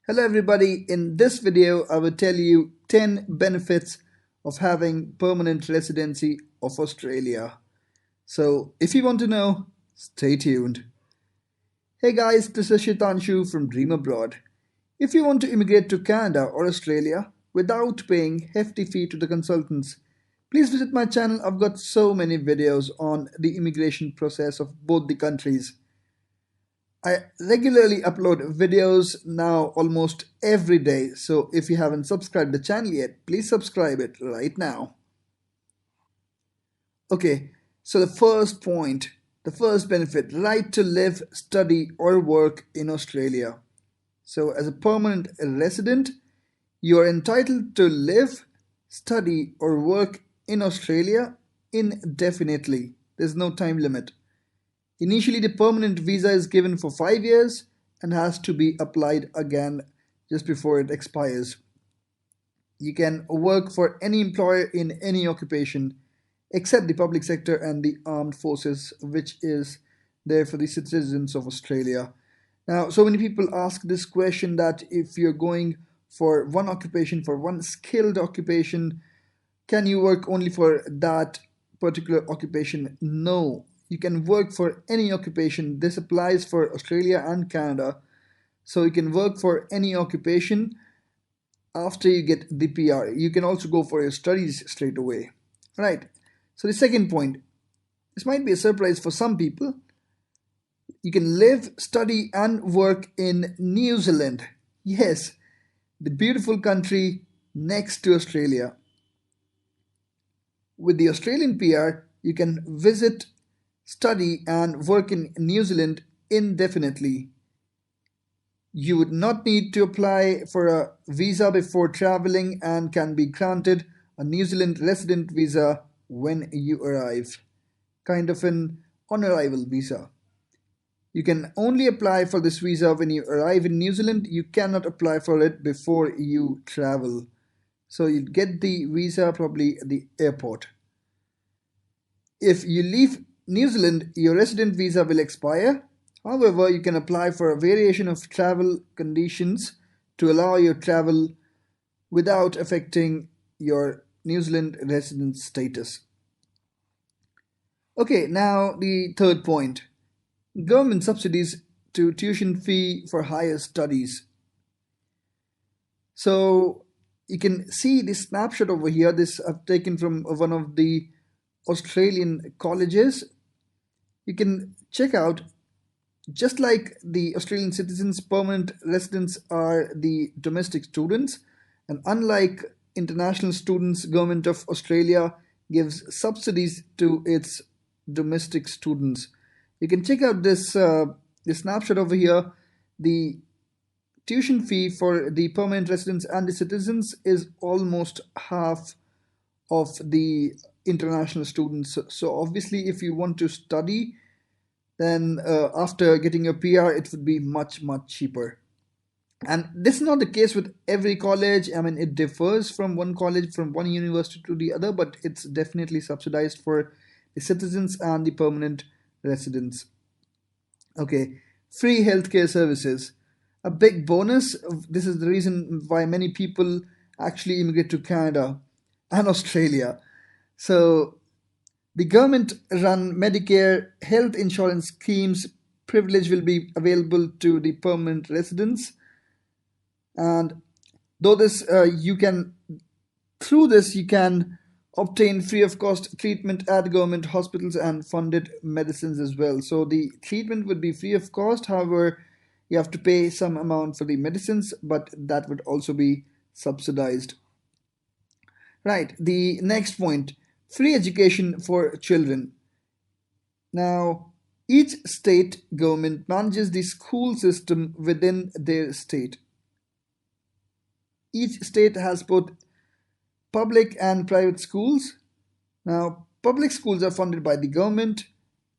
Hello everybody, in this video I will tell you 10 benefits of having permanent residency of Australia. So if you want to know, stay tuned. Hey guys, this is Shitanshu from Dream Abroad. If you want to immigrate to Canada or Australia without paying hefty fee to the consultants, please visit my channel. I've got so many videos on the immigration process of both the countries. I regularly upload videos now almost every day, so if you haven't subscribed the channel yet, please subscribe it right now. Okay, so the first point, the first benefit, right to live, study or work in Australia. So as a permanent resident, you are entitled to live, study or work in Australia indefinitely. There's no time limit. Initially, the permanent visa is given for 5 years and has to be applied again just before it expires. You can work for any employer in any occupation except the public sector and the armed forces, which is there for the citizens of Australia. Now, so many people ask this question that if you're going for one occupation, for one skilled occupation, can you work only for that particular occupation? No, you can work for any occupation. This applies for Australia and Canada. So you can work for any occupation after you get the PR. You can also go for your studies straight away. Right. So the second point, this might be a surprise for some people. You can live, study and work in New Zealand. Yes, the beautiful country next to Australia. With the Australian PR, you can visit, study and work in New Zealand indefinitely. You would not need to apply for a visa before traveling and can be granted a New Zealand resident visa when you arrive, kind of an on arrival visa. You can only apply for this visa when you arrive in New Zealand. You cannot apply for it before you travel. So you get the visa probably at the airport. If you leave New Zealand, your resident visa will expire. However, you can apply for a variation of travel conditions to allow your travel without affecting your New Zealand resident status. Okay, now the third point, government subsidies to tuition fee for higher studies. So you can see this snapshot over here. This I've taken from one of the Australian colleges. You can check out, just like the Australian citizens, permanent residents are the domestic students, and unlike international students, Government of Australia gives subsidies to its domestic students. You can check out this snapshot over here. The tuition fee for the permanent residents and the citizens is almost half of the international students. So obviously, if you want to study, then after getting your PR, it would be much cheaper. And this is not the case with every college. I mean, it differs from one college, from one university to the other, but it's definitely subsidized for the citizens and the permanent residents. Okay, free healthcare services. A big bonus. This is the reason why many people actually immigrate to Canada and Australia. So the government run Medicare health insurance schemes privilege will be available to the permanent residents, and though this you can through this you can obtain free of cost treatment at government hospitals and funded medicines as well. So the treatment would be free of cost. However, you have to pay some amount for the medicines, but that would also be subsidized. Right, the next point, free education for children. Now, each state government manages the school system within their state. Each state has both public and private schools. Now, public schools are funded by the government,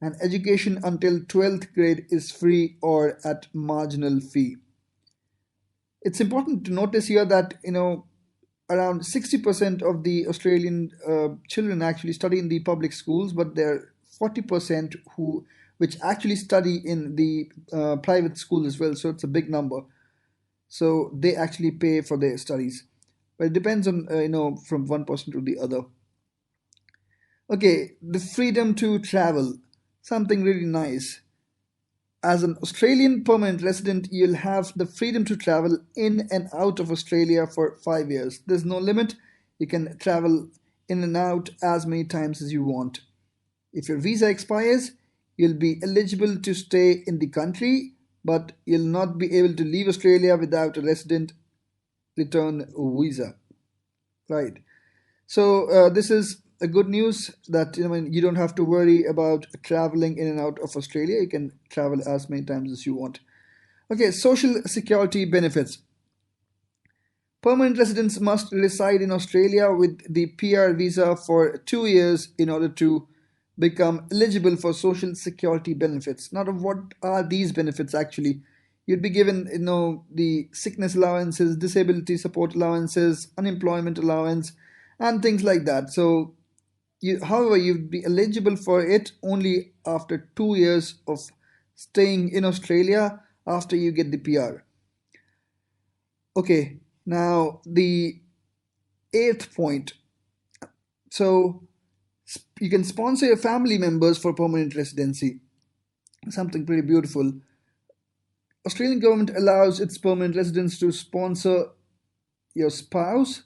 and education until 12th grade is free or at marginal fee. It's important to notice here that around 60% of the Australian children actually study in the public schools, but there are 40% which actually study in the private schools as well. So it's a big number. so they actually pay for their studies. But it depends on from one person to the other. Okay, the freedom to travel, something really nice. As an Australian permanent resident, you'll have the freedom to travel in and out of Australia for 5 years. There's no limit. You can travel in and out as many times as you want. If your visa expires, you'll be eligible to stay in the country, but you'll not be able to leave Australia without a resident return visa. Right. So this is a good news that you don't have to worry about traveling in and out of Australia. You can travel as many times as you want. Okay, social security benefits. Permanent residents must reside in Australia with the PR visa for 2 years in order to become eligible for social security benefits. Now, what are these benefits actually? You'd be given, the sickness allowances, disability support allowances, unemployment allowance, and things like that. So, however, you'd be eligible for it only after 2 years of staying in Australia after you get the PR. Okay, now the eighth point. So you can sponsor your family members for permanent residency. Something pretty beautiful. Australian government allows its permanent residents to sponsor your spouse,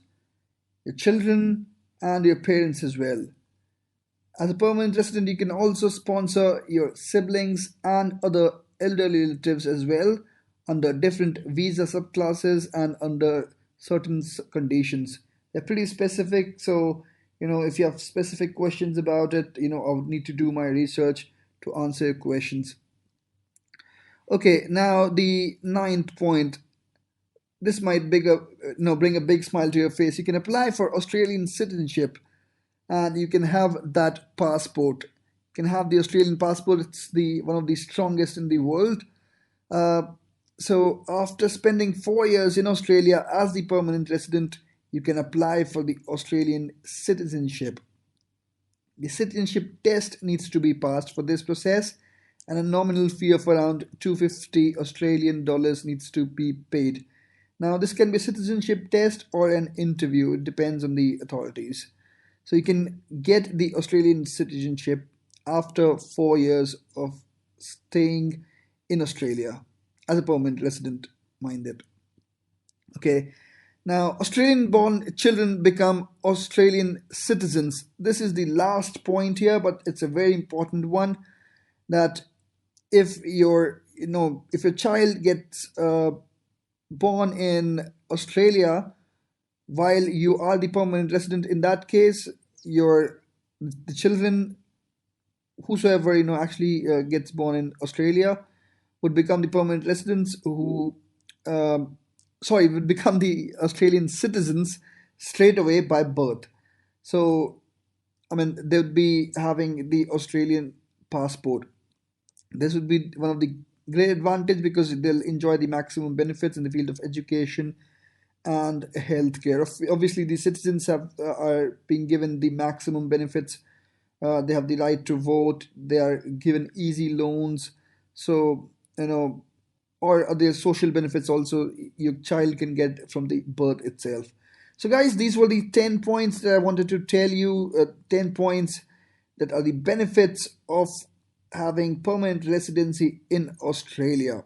your children, and your parents as well. As a permanent resident, you can also sponsor your siblings and other elderly relatives as well under different visa subclasses and under certain conditions. They're pretty specific, so if you have specific questions about it, I would need to do my research to answer your questions. Okay, now the ninth point. This might bring a big smile to your face. You can apply for Australian citizenship and you can have that passport. You can have the Australian passport. It's the one of the strongest in the world. Uh, so after spending 4 years in Australia as the permanent resident, you can apply for the Australian citizenship. The citizenship test needs to be passed for this process, and a nominal fee of around 250 Australian dollars needs to be paid. Now, this can be a citizenship test or an interview, it depends on the authorities. So, you can get the Australian citizenship after 4 years of staying in Australia as a permanent resident, mind it. Okay, now, Australian born children become Australian citizens. This is the last point here, but it's a very important one that if your child gets born in Australia while you are the permanent resident, in that case, the children, whosoever actually gets born in Australia, would become the permanent residents um, would become the Australian citizens straight away by birth. So, I mean, they would be having the Australian passport. This would be one of the great advantage because they'll enjoy the maximum benefits in the field of education and healthcare. Obviously, the citizens are being given the maximum benefits. They have the right to vote. They are given easy loans. So or other social benefits also your child can get from the birth itself. So, guys, these were the 10 points that I wanted to tell you. 10 points that are the benefits of having permanent residency in Australia.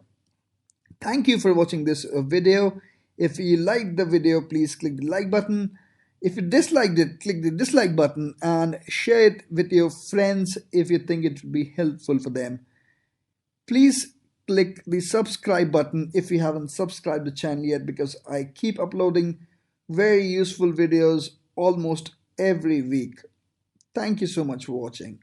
Thank you for watching this video. If you liked the video, please click the like button. If you disliked it, click the dislike button and share it with your friends if you think it would be helpful for them. Please click the subscribe button if you haven't subscribed the channel yet, because I keep uploading very useful videos almost every week. Thank you so much for watching.